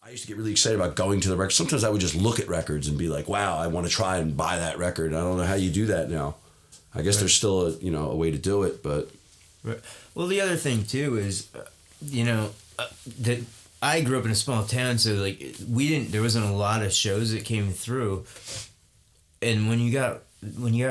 I used to get really excited about going to the record. Sometimes I would just look at records and be like, wow, I want to try and buy that record. And I don't know how you do that now. I guess there's still a way to do it, but... Right. Well, the other thing, too, is, that I grew up in a small town, so, like, there wasn't a lot of shows that came through. And when you got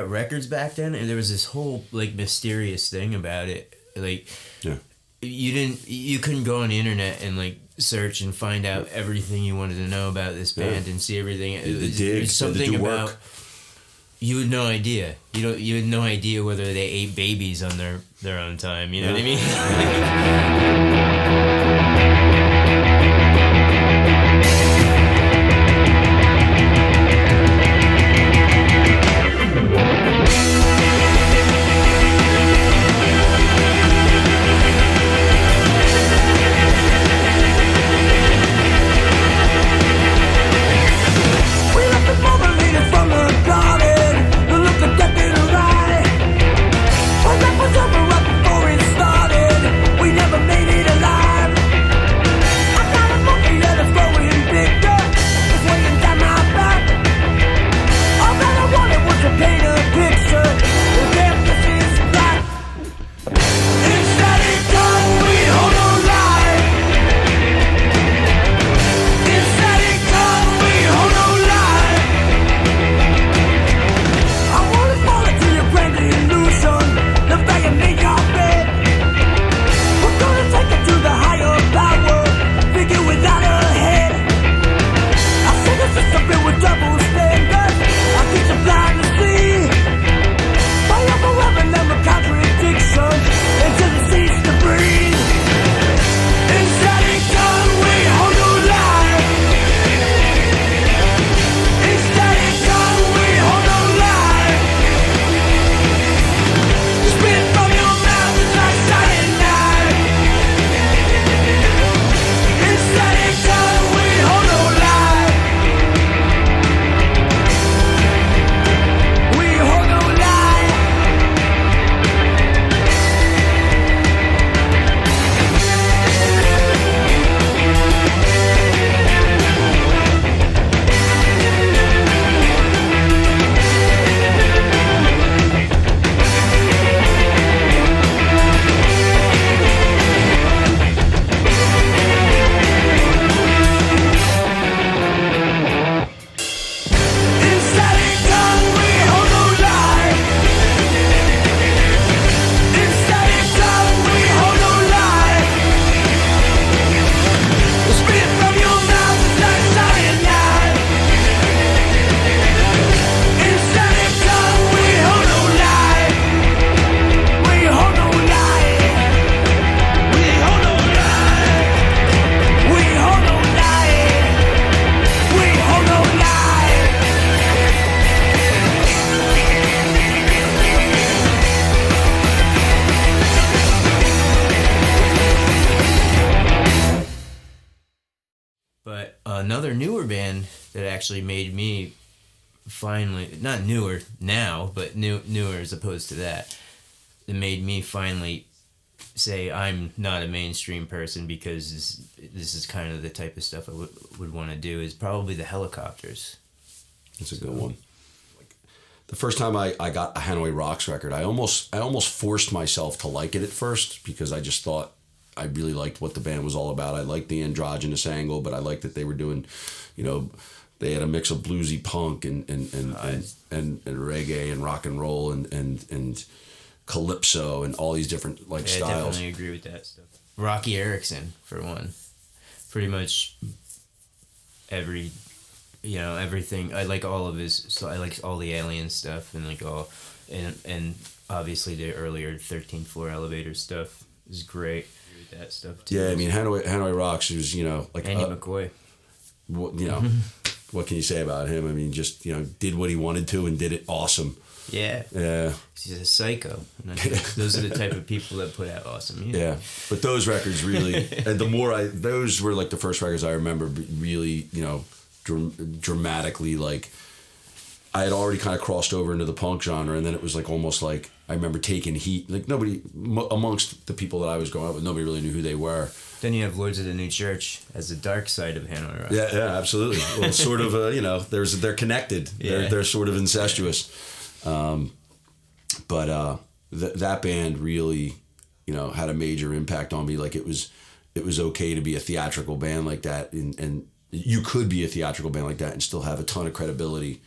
records back then, and there was this whole, like, mysterious thing about it. Like, yeah. You couldn't go on the internet and, like, search and find out everything you wanted to know about this band and see everything. There's something about you had no idea. You had no idea whether they ate babies on their own time. You know what I mean? Another newer band that actually made me finally, not newer now, but newer as opposed to that made me finally say I'm not a mainstream person because this is kind of the type of stuff I would want to do is probably the Helicopters. That's a good one. The first time I got a Hanoi Rocks record, I almost forced myself to like it at first because I just thought I really liked what the band was all about. I liked the androgynous angle, but I liked that they were doing, they had a mix of bluesy punk and reggae and rock and roll and calypso and all these different styles. I definitely agree with that stuff. Roky Erickson for one, pretty much everything. I like all of his. So I like all the Alien stuff and and obviously the earlier 13th Floor Elevator stuff is great. That stuff too. Yeah, I mean Hanoi Rocks was Andy McCoy. What can you say about him? I mean, just did what he wanted to and did it awesome. Yeah. He's a psycho. And those are the type of people that put out awesome music. Yeah, but those records really, and those were like the first records I remember really dramatically I had already kind of crossed over into the punk genre, and then it was like almost like I remember taking heat. Like nobody amongst the people that I was growing up with, nobody really knew who they were. Then you have Lords of the New Church as the dark side of Hanoi Rock. Yeah, absolutely. Well, sort of, they're connected. Yeah. They're sort of incestuous. But that band really, had a major impact on me. Like it was okay to be a theatrical band like that, and you could be a theatrical band like that and still have a ton of credibility.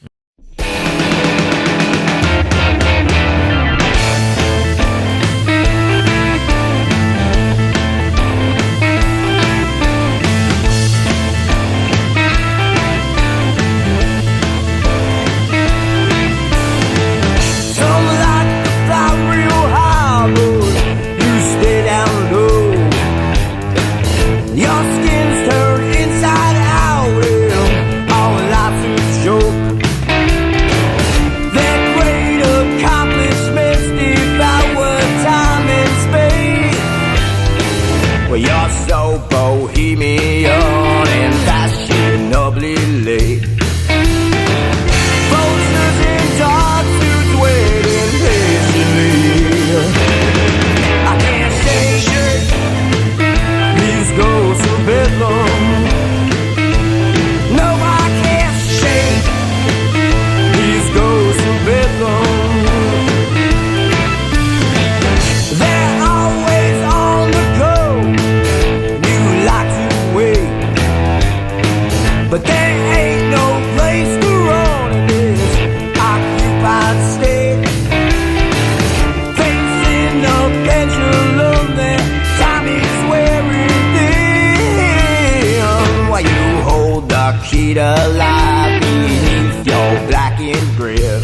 Alive beneath your blackened grip.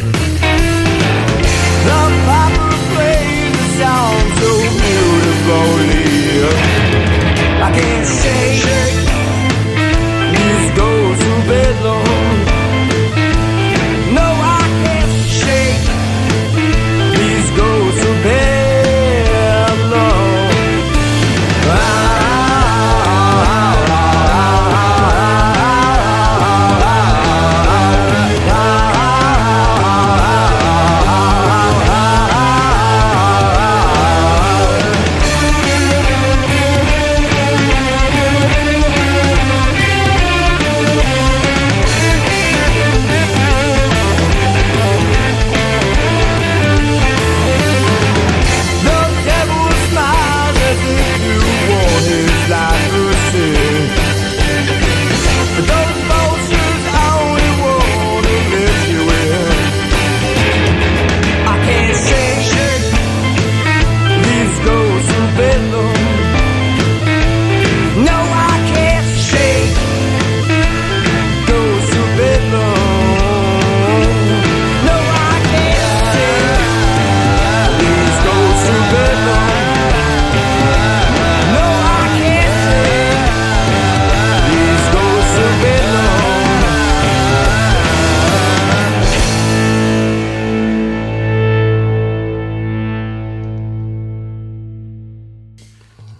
The piper plays a song so beautifully. I can't shake these goes to bedlam. No, I can't shake these goes to bedlam.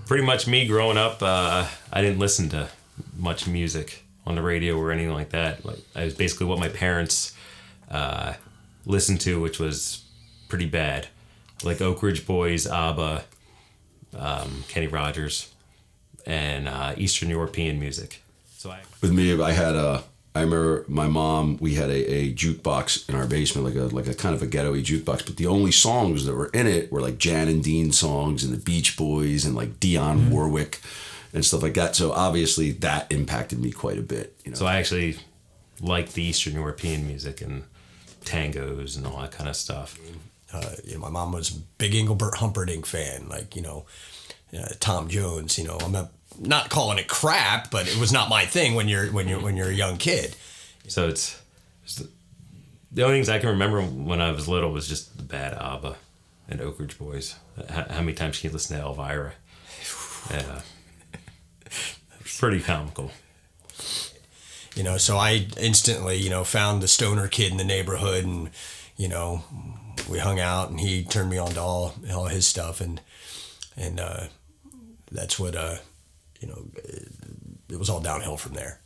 Pretty much me growing up, I didn't listen to much music on the radio or anything like that. Like I was basically what my parents listened to, which was pretty bad, like Oak Ridge Boys, ABBA, Kenny Rogers, and Eastern European music. With me, I remember my mom, we had a jukebox in our basement, like a kind of a ghetto-y jukebox, but the only songs that were in it were like Jan and Dean songs and the Beach Boys and like Dionne Warwick and stuff like that. So obviously that impacted me quite a bit. So I actually liked the Eastern European music and tangos and all that kind of stuff. My mom was a big Engelbert Humperdinck fan, Tom Jones. I'm not calling it crap, but it was not my thing when you're a young kid. So it's the only things I can remember when I was little was just the bad ABBA and Oak Ridge Boys. How many times can you listen to Elvira? Yeah, it's pretty comical. So I instantly, found the stoner kid in the neighborhood, and we hung out, and he turned me on to all his stuff, and that's what it was all downhill from there.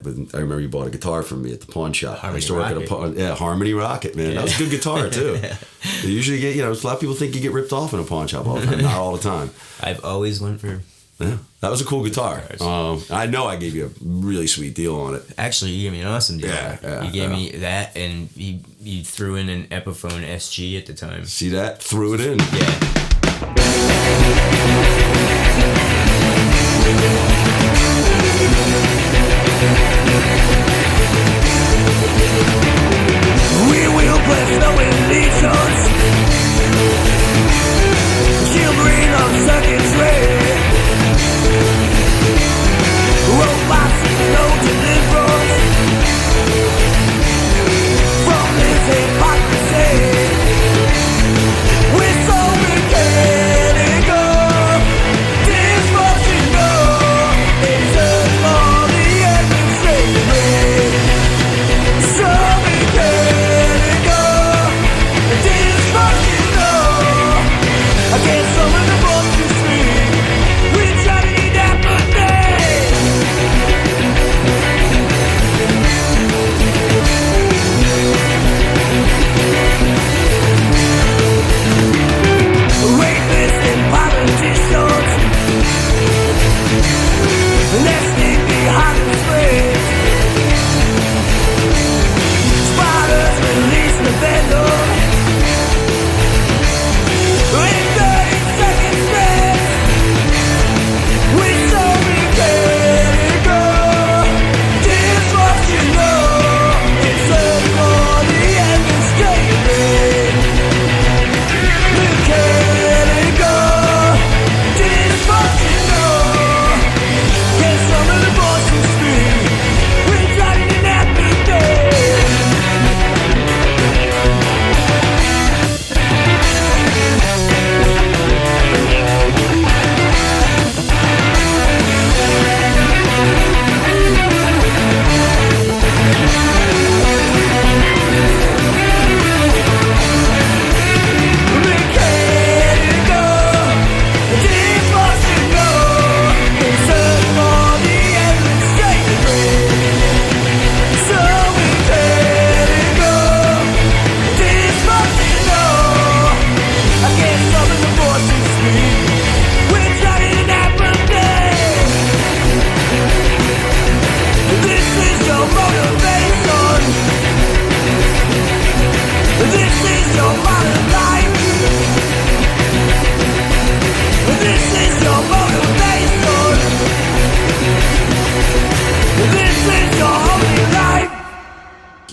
But I remember you bought a guitar from me at the pawn shop. I used to work Harmony at a pawn, Harmony Rocket, man. That was a good guitar too. You usually get, a lot of people think you get ripped off in a pawn shop all the time. Not all the time. I've always went for. Yeah, that was a cool guitar. I know I gave you a really sweet deal on it. Actually, you gave me an awesome deal. Yeah, you gave me that, and you threw in an Epiphone SG at the time. See that? Threw it in. Yeah. We will play snowy legions, children of circuitry, robots no deliverance from this hypocrisy. We're so wicked.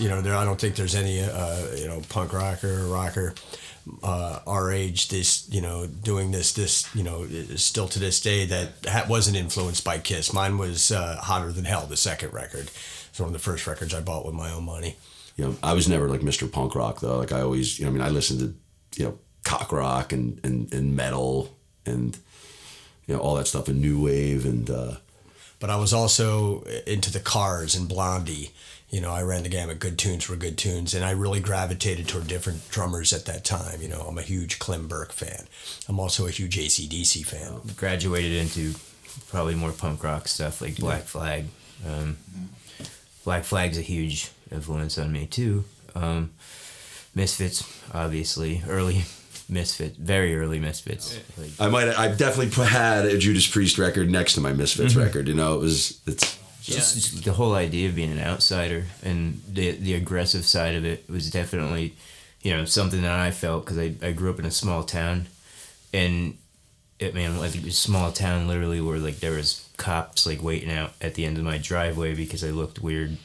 I don't think there's any punk rocker or rocker our age doing this still to this day that wasn't influenced by Kiss. Mine was Hotter Than Hell, the second record. It's one of the first records I bought with my own money. I was never like Mr. Punk Rock though. Like I always, I listened to cock rock and metal and all that stuff and new wave and. But I was also into the Cars and Blondie. I ran the gamut. Good tunes were good tunes, and I really gravitated toward different drummers at that time. I'm a huge Clem Burke fan. I'm also a huge AC/DC fan. Graduated into probably more punk rock stuff like Black Flag. Black Flag's a huge influence on me too. Misfits, obviously, early Misfits, very early Misfits. I definitely had a Judas Priest record next to my Misfits record. It's just the whole idea of being an outsider and the aggressive side of it was definitely, something that I felt because I grew up in a small town, and it was a small town literally where like there was cops like waiting out at the end of my driveway because I looked weird.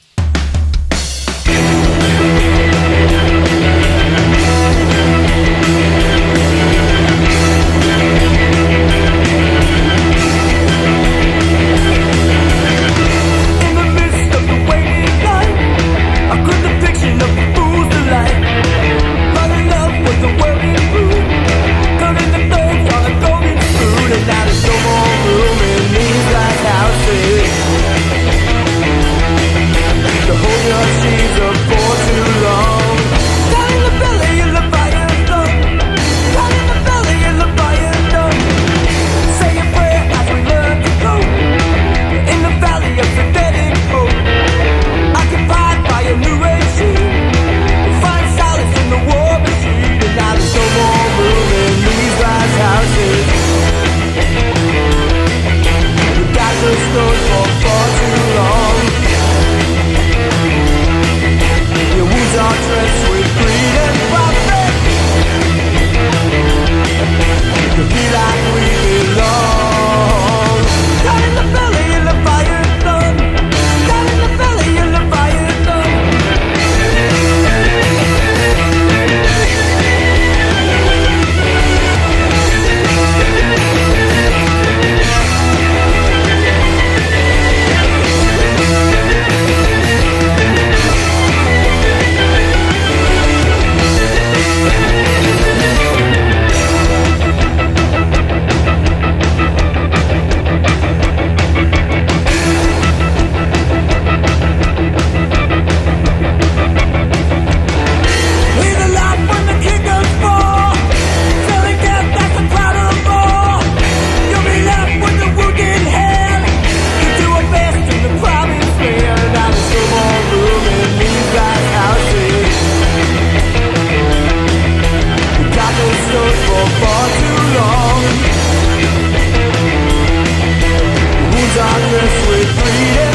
Darkness with freedom.